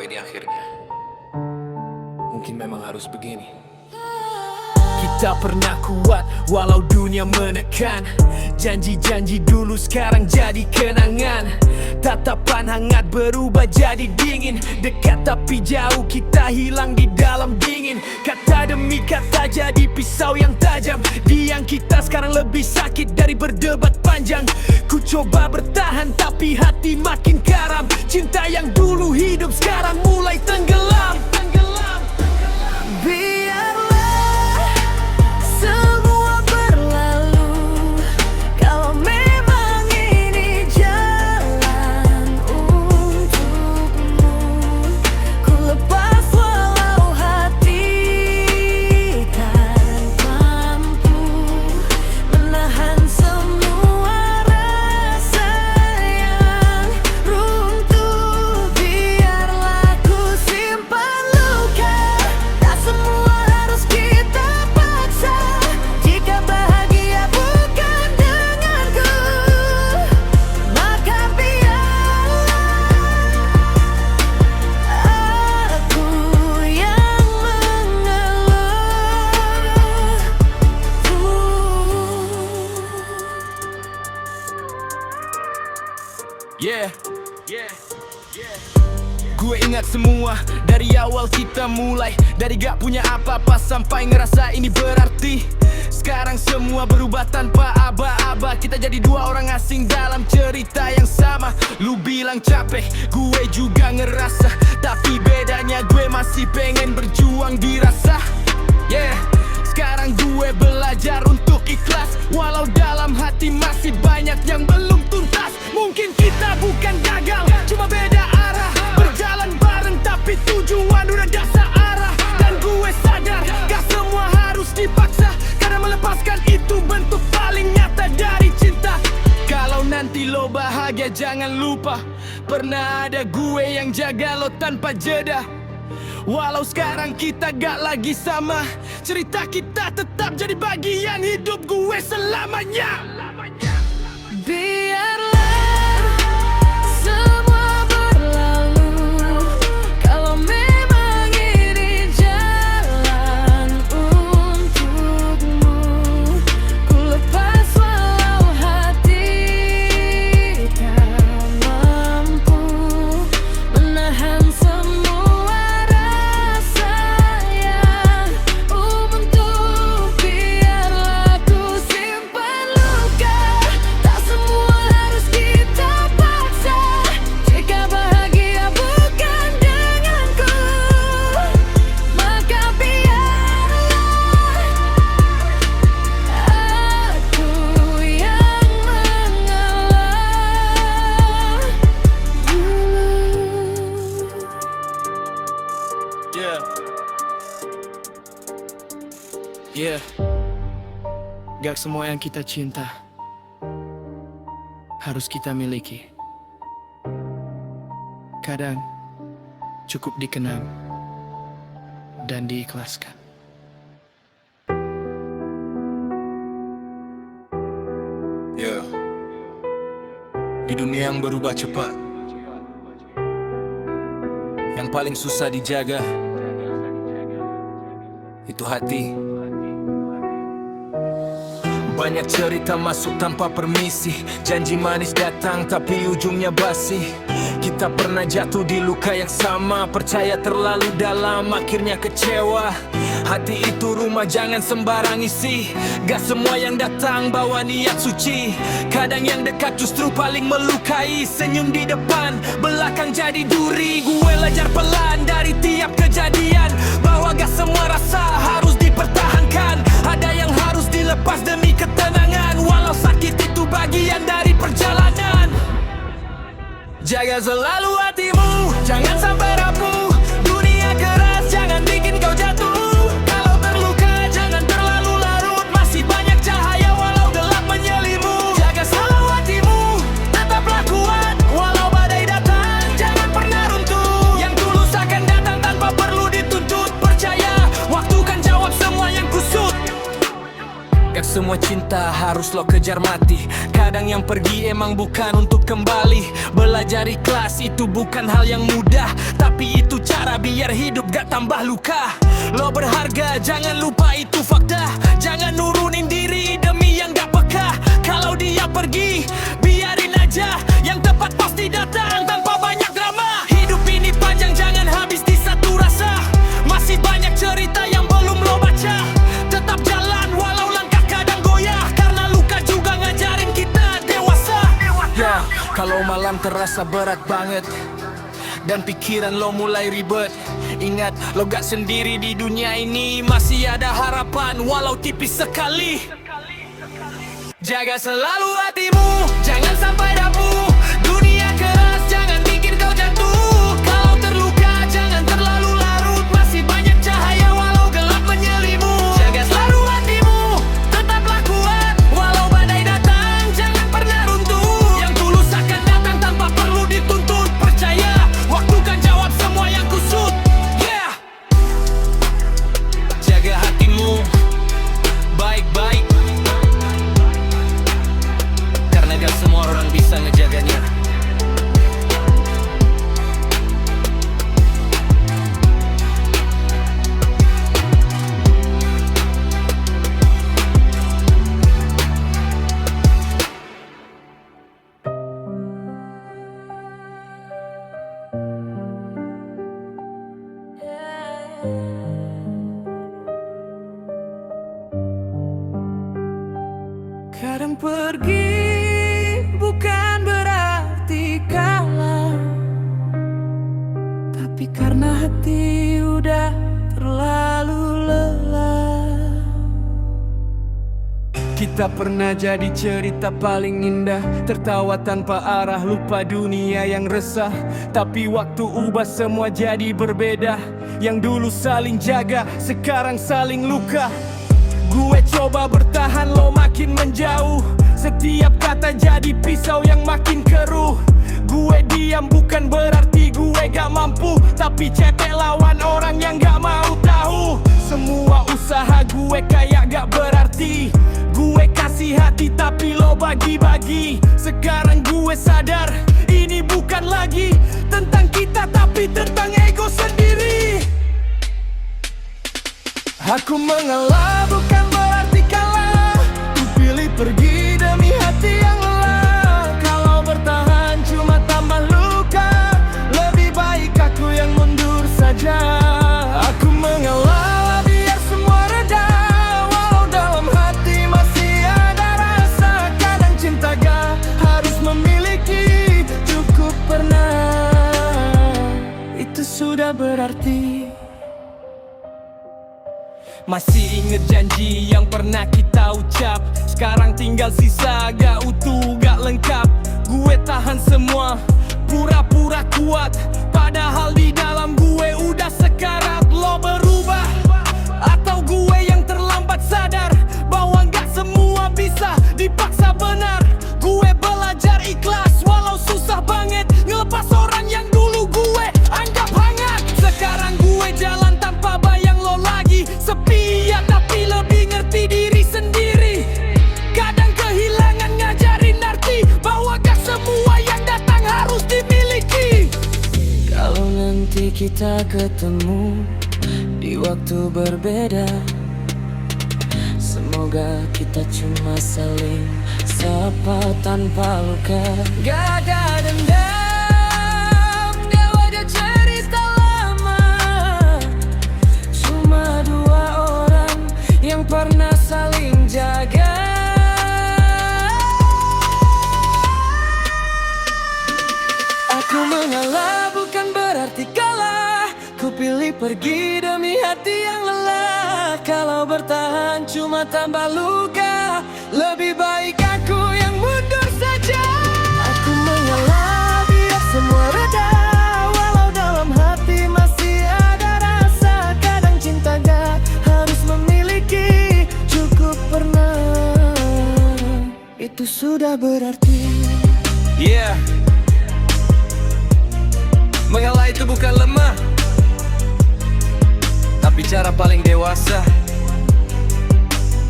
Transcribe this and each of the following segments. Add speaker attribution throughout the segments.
Speaker 1: ini akhirnya. Mungkin memang harus begini.
Speaker 2: Kita pernah kuat walau dunia menekan. Janji-janji dulu sekarang jadi kenangan. Tatapan hangat berubah jadi dingin. Dekat tapi jauh, kita hilang di dalam dingin. Kata demi kata jadi pisau yang tajam. Diam kita sekarang lebih sakit dari berdebat panjang. Ku coba bertahan tapi hati makin karam. Cinta yang dulu hidup sekarang mulai tenggelam.
Speaker 3: Biarlah semua berlalu. Kalau memang ini jalan untukmu, ku lepas walau hati tak mampu menahan semua rasa yang runtuh. Biarlah ku simpan luka. Tak semua harus kita paksa. Jika bahagia bukan denganku, maka biarlah aku yang mengeluh.
Speaker 2: Yeah. Gue ingat semua dari awal kita mulai. Dari gak punya apa-apa sampai ngerasa ini berarti. Sekarang semua berubah tanpa aba-aba. Kita jadi dua orang asing dalam cerita yang sama. Lu bilang capek, gue juga ngerasa. Tapi bedanya gue masih pengen berjuang dirasa. Yeah. Sekarang gue belajar untuk ikhlas. Walau dalam hati masih banyak yang belum tuntas. Mungkin kita bukan gagal, cuma beda arah. Berjalan bareng tapi tujuan udah dah searah. Dan gue sadar, gak semua harus dipaksa. Karena melepaskan itu bentuk paling nyata dari cinta. Kalau nanti lo bahagia jangan lupa, pernah ada gue yang jaga lo tanpa jeda. Walau sekarang kita gak lagi sama, cerita kita tetap jadi bagian hidup gue selamanya.
Speaker 3: Biarlah semua berlalu. Kalau memang ini jalan untukmu, ku lepas walau hati tak mampu menahan semua rasa yang membentuk. Biarlah ku simpan luka. Tak semua harus kita paksa. Jika bahagia bukan denganku, maka biarlah aku yang mengalah dulu.
Speaker 2: Yeah. Gak semua yang kita cinta harus kita miliki. Kadang cukup dikenang dan diikhlaskan.
Speaker 1: Ya, di dunia yang berubah cepat, yang paling susah dijaga itu hati. Banyak cerita masuk tanpa permisi. Janji manis datang tapi ujungnya basi. Kita pernah jatuh di luka yang sama. Percaya terlalu dalam akhirnya kecewa. Hati itu rumah jangan sembarang isi. Gak semua yang datang bawa niat suci. Kadang yang dekat justru paling melukai. Senyum di depan, belakang jadi duri. Gue belajar pelan dari tiap kejadian, bahwa gak semua rasa harus dipertahankan. Ada yang harus dilepas demi ketenangan. Walau sakit itu bagian dari perjalanan. Jaga selalu hatimu, jangan sampai rapuh. Dunia keras, jangan bikin kau jatuh. Kalau terluka, jangan terlalu larut. Masih banyak cahaya walau gelap menyelimu. Jaga selalu hatimu, tetaplah kuat. Walau badai datang, jangan pernah runtuh. Yang tulus akan datang tanpa perlu dituntut. Percaya, waktu kan jawab semua yang kusut. Gak semua cinta harus lo kejar mati. Kadang yang pergi emang bukan untuk kembali. Belajar ikhlas itu bukan hal yang mudah, tapi itu cara biar hidup gak tambah luka. Lo berharga, jangan lupa itu fakta. Jangan nurunin diri demi yang gak peka. Kalau dia pergi, biarin aja. Yang tepat pasti datang tanpa banyak drama. Hidup ini panjang, jangan habis di satu rasa. Masih banyak cerita yang belum lo baca. Tetap jalan walau langkah kadang goyah, karena luka juga ngajarin kita dewasa. Ya, kalau malam terasa berat banget dan pikiran lo mulai ribet, ingat lo gak sendiri di dunia ini. Masih ada harapan walau tipis sekali. Jaga selalu hatimu, jangan sampai rapuh. Dunia keras, jangan bikin kau jatuh. Kalau terluka, jangan terlalu larut. Masih banyak cahaya walau gelap menyelimuti. Jaga selalu hatimu, tetaplah kuat. Walau badai datang, jangan pernah runtuh. Yang tulus akan datang tanpa perlu dituntut. Percaya, waktu kan jawab semua yang kusut. Yeah. Jaga hatimu baik-baik, karena gak semua orang bisa ngejaganya.
Speaker 3: Kadang pergi bukan berarti kalah, tapi karena hati udah terlalu lelah.
Speaker 2: Kita pernah jadi cerita paling indah, tertawa tanpa arah, lupa dunia yang resah. Tapi waktu ubah semua jadi berbeda. Yang dulu saling jaga, sekarang saling luka. Gue coba bertahan, lo makin menjauh. Setiap kata jadi pisau yang makin keruh. Gue diam bukan berarti gue gak mampu, tapi cetek lawan orang yang gak mau tahu. Semua usaha gue kayak gak berarti. Gue kasih hati tapi lo bagi-bagi. Sekarang gue sadar, ini bukan lagi tentang kita tapi tentang ego sendiri. Aku mengalah bukan berarti kalah. Ku pilih pergi demi hati yang lelah. Kalau bertahan cuma tambah luka. Lebih baik aku yang mundur saja. Aku mengalah biar semua reda. Walau dalam hati masih ada rasa. Kadang cinta gak harus memiliki. Cukup pernah, itu sudah berarti. Masih inget janji yang pernah kita ucap. Sekarang tinggal sisa gak utuh, gak lengkap. Gue tahan semua, pura-pura kuat. Padahal di dalam gue udah sekarat. Lo berubah, atau gue yang terlambat sadar bahwa gak semua bisa dipaksa benar. Gue belajar ikhlas walau susah banget. Ngelepas orang yang dulu gue anggap hangat. Sekarang gue jalan tanpa bayang lo lagi. Sepi ya tapi lebih ngerti diri sendiri. Kadang kehilangan ngajarin arti bahwa gak semua yang datang harus dimiliki. Kalau nanti kita ketemu di waktu berbeda, semoga kita cuma saling sapa tanpa luka. Gak ada dendam, gak ada cerita lama. Cuma dua orang yang pernah saling jaga. Aku mengalah bukan berarti kalah. Ku pilih pergi demi hati yang lelah. Kalau bertahan cuma tambah luka. Lebih baik aku yang mundur saja. Aku mengalah biar semua reda. Walau dalam hati masih ada rasa. Kadang cinta gak harus memiliki. Cukup pernah, itu sudah berarti.
Speaker 1: Yeah. Mengalah itu bukan lemah, tapi cara paling dewasa.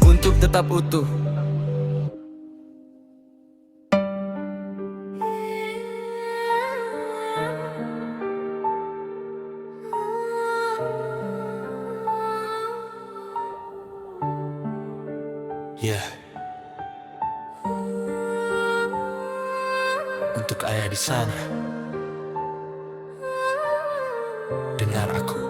Speaker 2: untuk tetap utuh.
Speaker 1: Yeah. Untuk ayah di sana, dengar aku.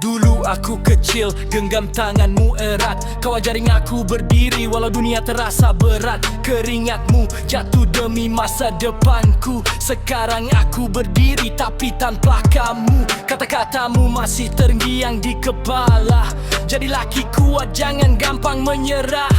Speaker 1: Dulu aku kecil, genggam tanganmu erat. Kau ajarin aku berdiri walau dunia terasa berat. Keringatmu jatuh demi masa depanku. Sekarang aku berdiri tapi tanpa kamu. Kata-katamu masih terngiang di kepala. Jadi laki kuat, jangan gampang menyerah.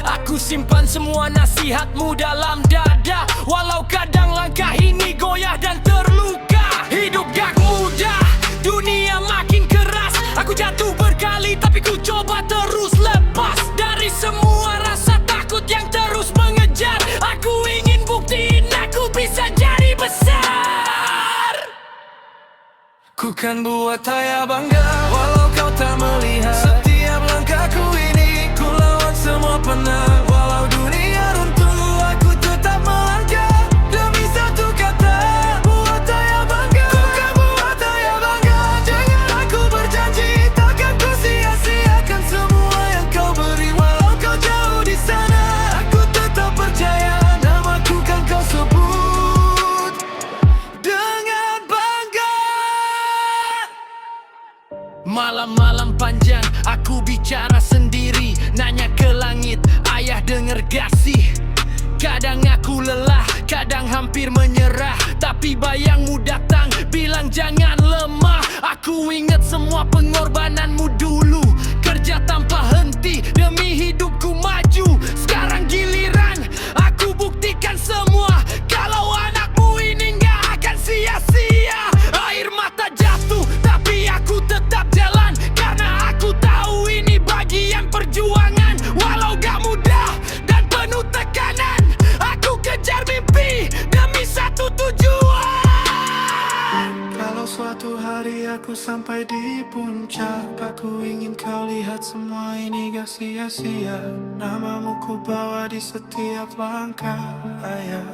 Speaker 1: Aku simpan semua nasihatmu dalam dada. Walau kadang langkah ini goyah dan terluka. Hidup gak mudah, dunia makin keras. Aku jatuh berkali tapi ku coba terus lepas dari semua rasa takut yang terus mengejar. Aku ingin buktiin aku bisa jadi besar.
Speaker 3: Ku kan buat ayah bangga walau kau tak melihat. Setiap langkahku ini ku lawan semua penat. Walau dunia runtuh aku tetap melangkah demi satu kata, buat ayah bangga. Ku kan buat ayah bangga. Jangan aku berjanji takkan ku sia-siakan semua yang kau beri. Walau kau jauh di sana aku tetap percaya namaku kan kau sebut dengan bangga.
Speaker 2: Malam-malam panjang aku bicara sendiri, nanya ke langit, ayah denger gak sih? Kadang aku lelah, kadang hampir menyerah, tapi bayangmu datang, bilang jangan lemah. Aku ingat semua pengorbananmu dulu, kerja tanpa henti demi hidupku maju. Sekarang giliran aku buktikan semua kalau anakmu ini gak akan sia-sia. Air mata jatuh tapi aku tetap jalan, karena aku tahu ini bagian perjuangan. Walau gak mudah dan penuh tekanan, aku kejar mimpi demi satu tujuan.
Speaker 3: Kalau suatu hari aku sampai di puncak, aku ingin kau lihat semua ini gak sia-sia. Namamu ku bawa di setiap langkah, ayah,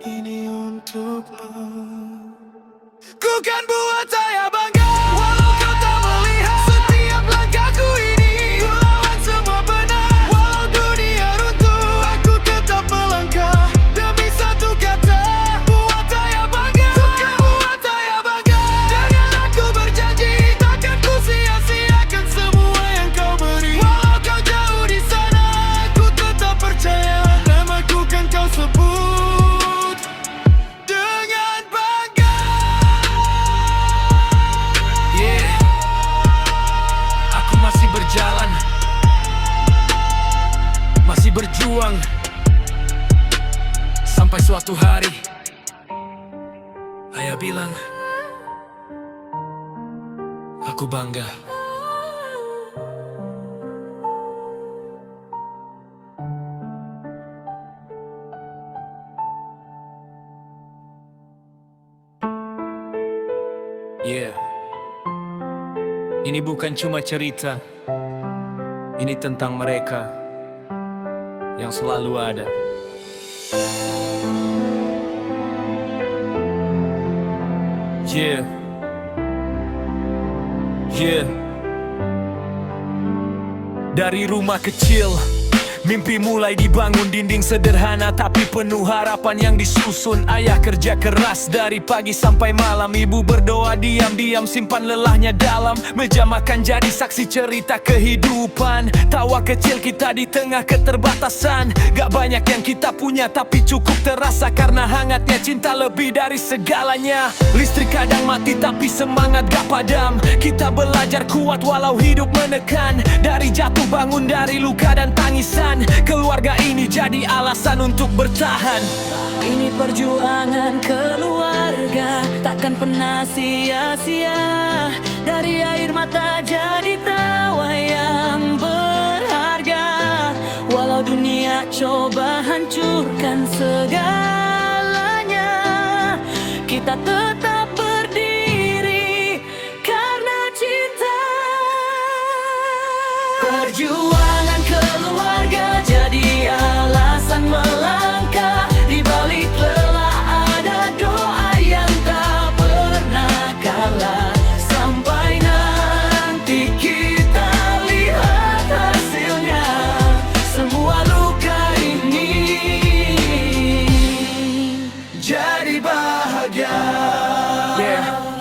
Speaker 3: ini untukmu. Ku kan buat ayah bangga walau kau tak melihat. Setiap langkahku ini ku lawan semua penat. Walau dunia runtuh aku tetap melangkah demi satu kata, buat ayah bangga. Ku kan buat ayah bangga. Jangan aku berjanji takkan ku sia-siakan semua yang kau beri. Walau kau jauh di sana aku tetap percaya namaku kan kau sebut dengan bangga.
Speaker 2: Yeah, aku masih berjalan, masih berjuang, sampai suatu hari ayah bilang aku bangga. Yeah, ini bukan cuma cerita, ini tentang mereka yang selalu ada. Yeah, yeah. Dari rumah kecil, mimpi mulai dibangun, dinding sederhana tapi penuh harapan yang disusun. Ayah kerja keras dari pagi sampai malam, ibu berdoa diam-diam simpan lelahnya dalam meja makan, jadi saksi cerita kehidupan. Tawa kecil kita di tengah keterbatasan, gak banyak yang kita punya tapi cukup terasa karena hangatnya cinta lebih dari segalanya. Listrik kadang mati tapi semangat gak padam, kita belajar kuat walau hidup menekan. Dari jatuh bangun, dari luka dan tangisan, keluarga ini jadi alasan untuk bertahan.
Speaker 3: Ini perjuangan keluarga takkan pernah sia-sia. Dari air mata jadi tawa yang berharga. Walau dunia coba hancurkan segalanya, kita tetap berdiri
Speaker 2: Perjuangan keluarga jadi alasan melangkah. Di balik lelah ada doa yang tak pernah kalah. Sampai nanti kita lihat hasilnya, semua luka ini jadi bahagia.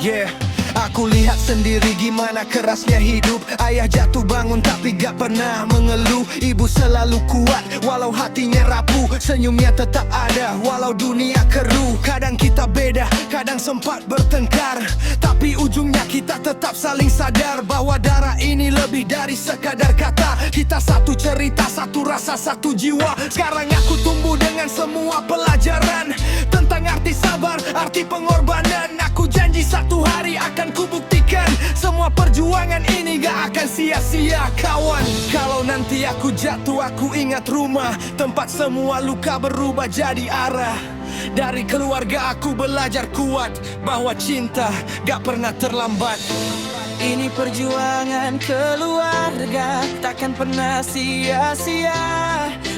Speaker 4: Yeah, aku lihat sendiri gimana kerasnya hidup. Ayah jatuh bangun tapi gak pernah mengeluh. Ibu selalu kuat walau hatinya rapuh. Senyumnya tetap ada walau dunia keruh. Kadang kita beda, kadang sempat bertengkar, tapi ujungnya kita tetap saling sadar bahwa darah ini lebih dari sekadar kata. Kita satu cerita, satu rasa, satu jiwa. Sekarang aku tumbuh dengan semua pelajaran tentang arti sabar, arti pengorbanan. Aku janji satu hari akan kubuktikan semua perjuangan ini gak akan sia-sia kawan. Kalau nanti aku jatuh aku ingat rumah, tempat semua luka berubah jadi arah. Dari keluarga aku belajar kuat bahwa cinta gak pernah terlambat.
Speaker 2: Ini perjuangan keluarga takkan pernah sia-sia.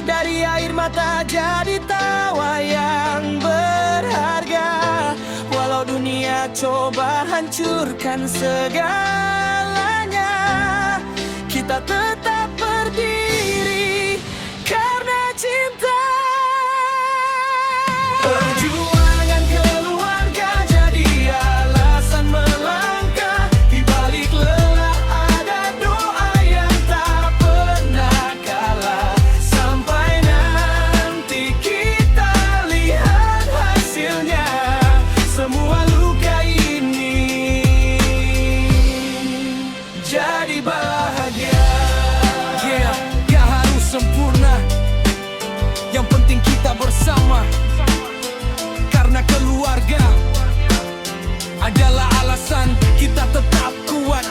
Speaker 2: Dari air mata jadi tawa yang berharga. Walau dunia coba hancurkan segalanya, kita tetap berdiri karena cinta. Perjuangan keluarga jadi alasan melangkah. Di balik lelah ada doa yang tak pernah kalah. Sampai nanti kita lihat hasilnya, semua luka ini jadi bahagia.
Speaker 4: Yeah, gak harus sempurna, yang penting kita bersama. Karena keluarga adalah alasan kita tetap kuat.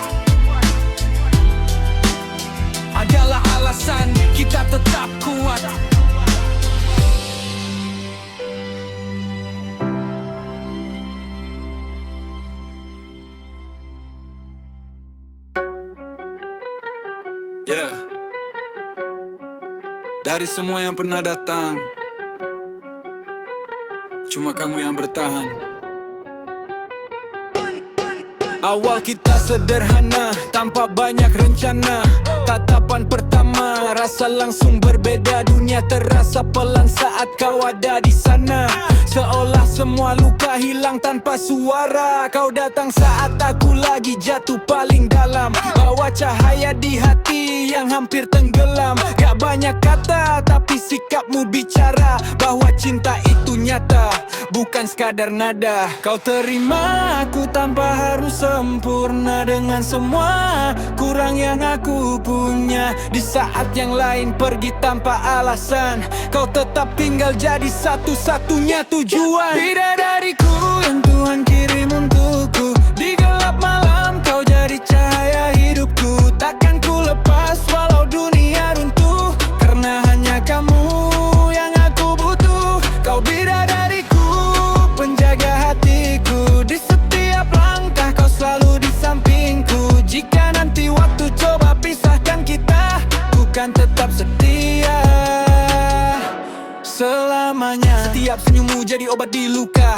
Speaker 4: Adalah alasan kita tetap kuat.
Speaker 5: Yeah. Dari semua yang pernah datang, cuma kamu yang bertahan.
Speaker 1: Awal kita sederhana, tanpa banyak rencana. Tatapan pertama, rasa langsung berbeda. Dunia terasa pelan saat kau ada di sana. Seolah semua luka hilang tanpa suara. Kau datang saat aku lagi jatuh paling dalam. Bawa cahaya di hati yang hampir tenggelam. Gak banyak kata, tapi sikapmu bicara bahwa cinta itu nyata, bukan sekadar nada. Kau terima aku tanpa harus sempurna. Dengan semua kurang yang aku punya. Di saat yang lain pergi tanpa alasan, kau tetap tinggal jadi satu-satunya tujuan. Bidadariku yang Tuhan kirim untukku. Di gelap malam kau jadi cahaya hidupku. Takkan ku lepas walau dunia runtuh, karena hanya kamu yang aku butuh. Kau bidadariku, penjaga hatiku. Di setiap langkah kau selalu di sampingku. Jika nanti waktu coba pisahkan kita, bukan tetap setia selamanya. Setiap senyummu jadi obat di luka.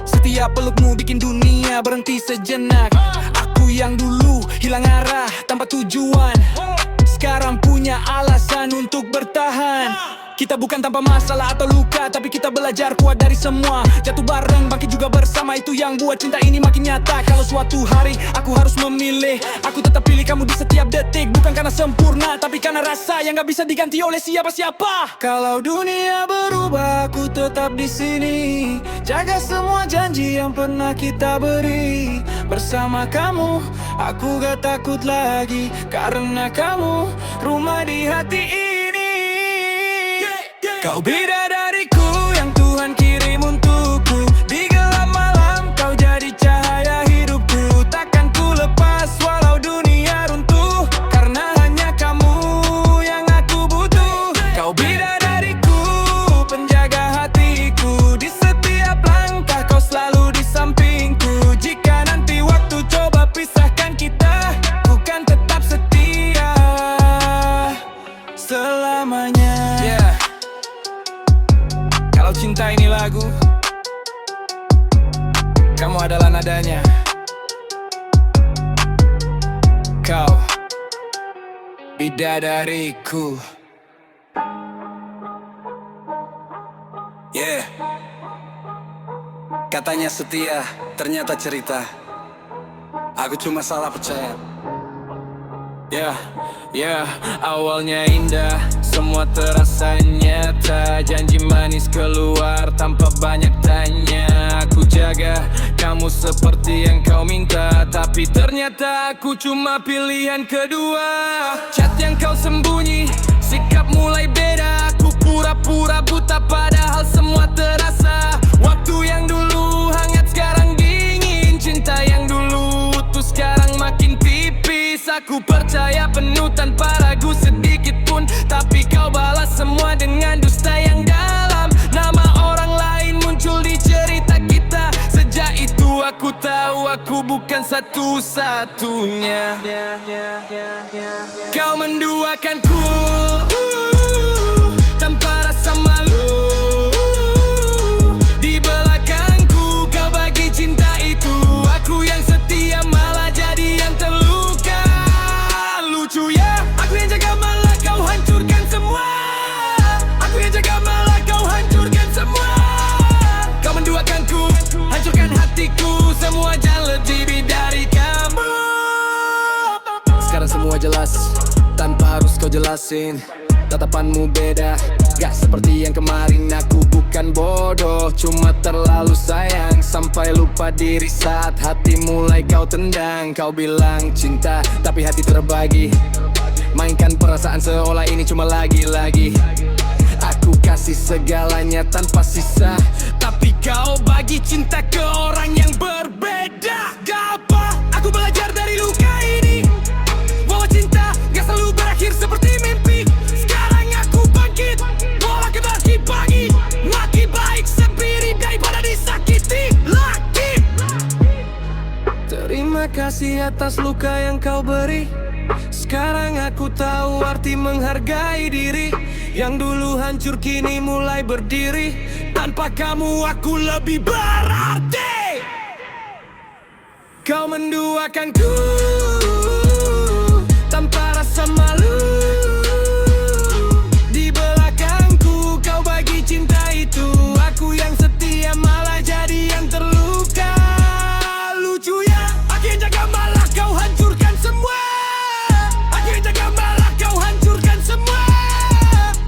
Speaker 1: Setiap pelukmu bikin dunia berhenti sejenak. Aku yang dulu hilang arah tanpa tujuan, sekarang punya alasan untuk bertahan. Kita bukan tanpa masalah atau luka, tapi kita belajar kuat dari semua. Jatuh bareng, bangkit juga bersama. Itu yang buat cinta ini makin nyata. Kalau suatu hari aku harus memilih, aku tetap pilih kamu di setiap detik. Bukan karena sempurna, tapi karena rasa yang gak bisa diganti oleh siapa-siapa. Kalau dunia berubah, aku tetap di sini. Jaga semua janji yang pernah kita beri. Bersama kamu, aku gak takut lagi. Karena kamu, rumah di hati ini. Kau bidadariku yang Tuhan kirim untukku. Di gelap malam kau jadi cahaya hidupku. Takkan ku lepas walau dunia runtuh, karena hanya kamu yang aku butuh. Kau bidadariku, penjaga hatiku. Di setiap langkah kau selalu di sampingku. Jika nanti waktu coba pisahkan kita, bukan tetap setia
Speaker 2: adanya. Kau bidadariku.
Speaker 5: Yeah. Katanya setia, ternyata cerita. Aku cuma salah percaya.
Speaker 1: Awalnya indah, semua terasa nyata. Janji manis keluar tanpa banyak tanya. Aku jaga kamu seperti yang kau minta, tapi ternyata aku cuma pilihan kedua. Chat yang kau sembunyi, sikap mulai beda. Aku pura-pura buta padahal semua terasa. Waktu yang dulu hangat sekarang dingin. Cinta yang dulu utuh sekarang makin tipis. Aku percaya penuh tanpa ragu sedikit pun, tapi kau balas semua dengan dusta yang dalam. Nama orang lain muncul di cerita kita. Sejak itu aku tahu aku bukan satu-satunya. Kau menduakanku tanpa rasa malu. Di belakangku kau bagi cinta itu. Aku yang setia malah jadi yang terluka. Lucu ya, aku yang jaga malah kau hancurkan semua. Aku yang jaga malah kau hancurkan semua. Kau menduakanku, hancurkan hatiku. Semua jalan lebih dari kamu.
Speaker 2: Sekarang semua jelas, tanpa harus kau jelasin. Tatapanmu beda, gak seperti yang kemarin. Aku bukan bodoh, cuma terlalu sayang sampai lupa diri saat hati mulai kau tendang. Kau bilang cinta, tapi hati terbagi. Mainkan perasaan seolah ini cuma lagi-lagi. Aku kasih segalanya tanpa sisa, tapi kau bagi cinta ke orang yang berbeda. Gak apa, aku belajar dari luka ini, bahwa cinta gak selalu berakhir seperti mimpi. Sekarang aku bangkit, bola kembali pagi. Lagi baik sendiri daripada disakiti lagi. Terima kasih atas luka yang kau beri. Sekarang aku tahu arti menghargai diri. Yang dulu hancur kini mulai berdiri. Tanpa kamu aku lebih berarti. Kau menduakanku tanpa rasa malu. Di belakangku kau bagi cinta itu. Aku yang setia malah jadi yang terluka. Lucu ya, aku yang jaga malah kau hancurkan semua. Aku yang jaga malah kau hancurkan semua.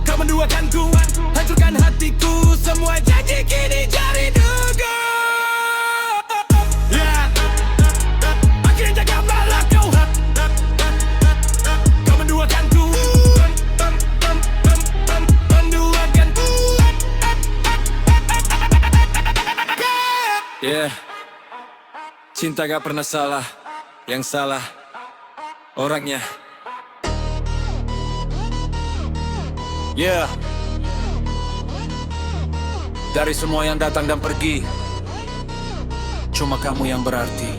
Speaker 2: Kau menduakanku, hancurkan hatiku. Semua janji kini jadi duga. Aku yang jaga malah kau menduakanku. Menduakanku.
Speaker 1: Cinta gak pernah salah, yang salah orangnya. Dari semua yang datang dan pergi, cuma kamu yang berarti.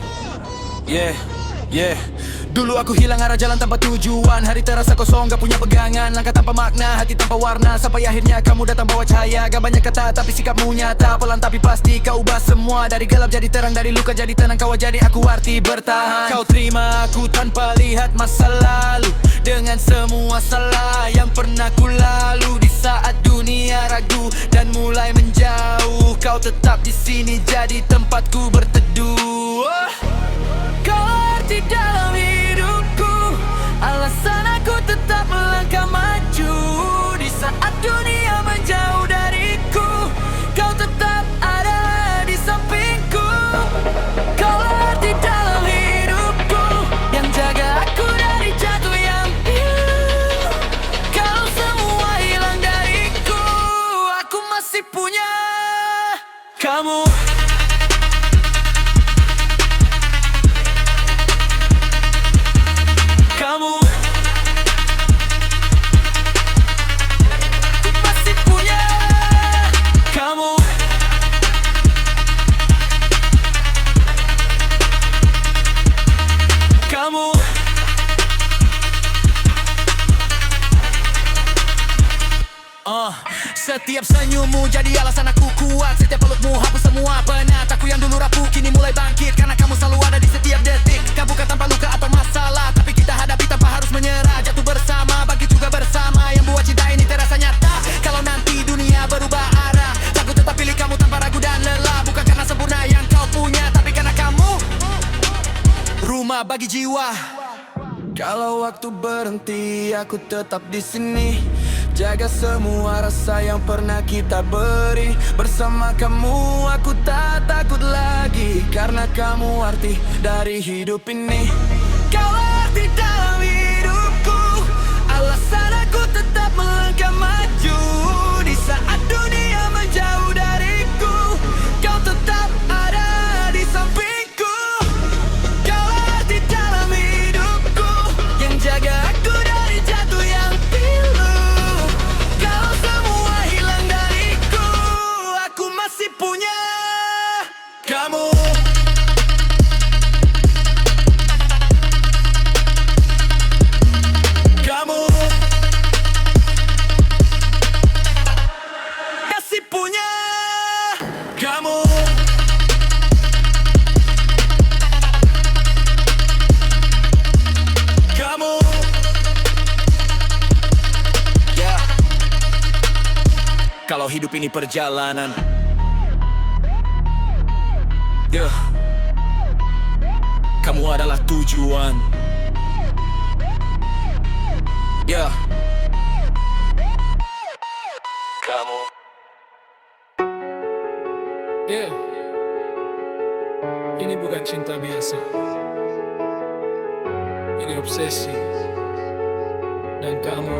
Speaker 1: Dulu aku hilang arah jalan tanpa tujuan. Hari terasa kosong, gak punya pegangan. Langkah tanpa makna, hati tanpa warna. Sampai akhirnya kamu datang bawa cahaya. Gak banyak kata tapi sikapmu nyata. Pelan tapi pasti kau ubah semua. Dari gelap jadi terang, dari luka jadi tenang. Kau jadi aku arti bertahan. Kau terima aku tanpa lihat masa lalu. Dengan semua salah yang pernah ku lalu. Di saat dunia ragu dan mulai menjauh, kau tetap di sini jadi tempatku berteduh. Kau arti dalam hidupku, alasan aku tetap melangkah maju. Di saat dunia menjauh dariku, kau tetap ada di sampingku. Kau arti dalam hidupku, yang jaga aku dari jatuh yang pilu. Kalau semua hilang dariku, aku masih punya kamu.
Speaker 2: Setiap senyummu jadi alasan aku kuat. Setiap pelukmu hapus semua penat aku yang dulu rapuh kini mulai bangkit. Karena kamu selalu ada di setiap detik. Kau bukan tanpa luka atau masalah, tapi kita hadapi tanpa harus menyerah. Jatuh bersama, bangkit juga bersama. Yang buat cinta ini terasa nyata. Kalau nanti dunia berubah arah, aku tetap pilih kamu tanpa ragu dan lelah. Bukan karena sempurna yang kau punya, tapi karena kamu rumah bagi jiwa. Kalau waktu berhenti, aku tetap di sini. Jaga semua rasa yang pernah kita beri. Bersama kamu aku tak takut lagi. Karena kamu arti dari hidup ini. Kau arti dalam hidupku, alasan aku tetap melangkah maju. Di saat dunia menjauh dariku, kau tetap ada di sampingku. Kau arti dalam hidupku, yang jaga aku dari jatuh yang pilu. Kalau semua hilang dariku, aku masih punya kamu. Kamu masih punya kamu. Kamu ya. Kalau hidup ini perjalanan, kamu adalah tujuan. Kamu.
Speaker 3: Ini bukan cinta biasa. Ini obsesi. Dan kamu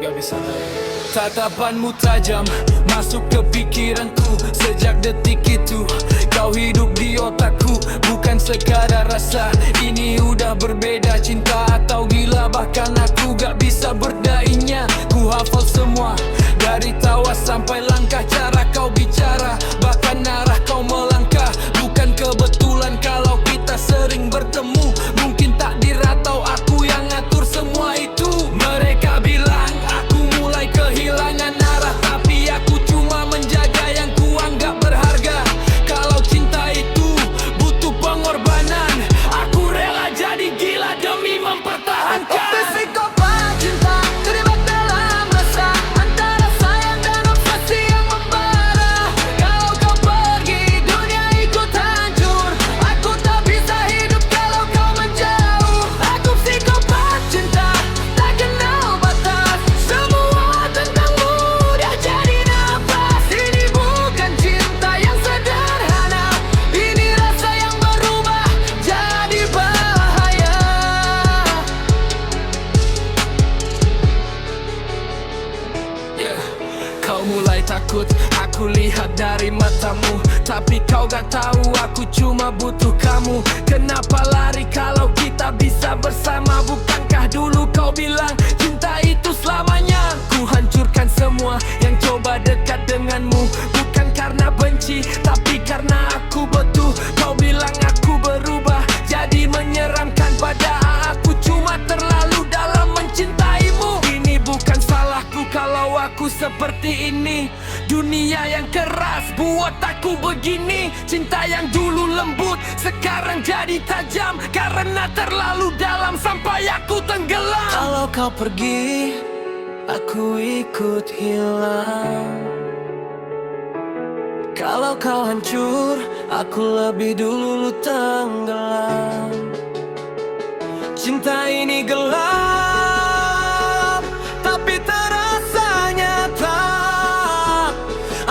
Speaker 3: gak bisa tahu.
Speaker 1: Tatapanmu tajam masuk ke pikiranku. Sejak detik itu kau hidup di otakku. Bukan sekadar rasa, ini udah berbeda. Cinta atau gila, bahkan aku gak bisa berdainya. Ku hafal semua, dari tawa sampai langkah. Cara kau bicara, bahkan arah kau melangkah. Bukan kebetulan kalau kita sering bertemu. Mungkin takdir atau aku yang ngatur semua itu. Mereka bilang aku mulai kehilangan arah, tapi aku cuma menjaga yang kuanggap berharga. Kalau cinta itu butuh pengorbanan, aku rela jadi gila demi mempertahankan.
Speaker 2: Psikopat cinta terlibat dalam rasa, antara sayang dan obsesi yang membara. Kalau kau pergi, dunia ikut hancur. Aku tak bisa hidup kalau kau menjauh. Aku psikopat cinta, tak kenal batas. Semua tentangmu udah jadi nafas. Ini bukan cinta yang sederhana, ini rasa yang berubah jadi bahaya.
Speaker 1: Kau mulai takut, aku lihat dari matamu. Tapi kau gak tahu aku cuma butuh kamu. Kenapa lari kalau kita bisa bersama? Bukankah dulu kau bilang cinta itu selamanya? Ku hancurkan semua yang coba dekat denganmu. Bukan karena benci, tapi karena aku butuh. Kau bilang aku berubah jadi menyeramkan, padahal aku cuma terlalu dalam mencintaimu. Ini bukan salahku kalau aku seperti ini. Dunia yang keras buat aku begini. Cinta yang dulu lembut sekarang jadi tajam, karena terlalu dalam sampai aku tenggelam. Kalau kau pergi, aku ikut hilang. Kalau kau hancur, aku lebih dulu tenggelam. Cinta ini gelap, tapi terasa nyata.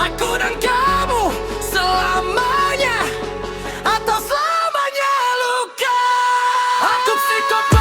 Speaker 1: Aku dan kamu selamanya, atau selamanya luka. Aku psikopat.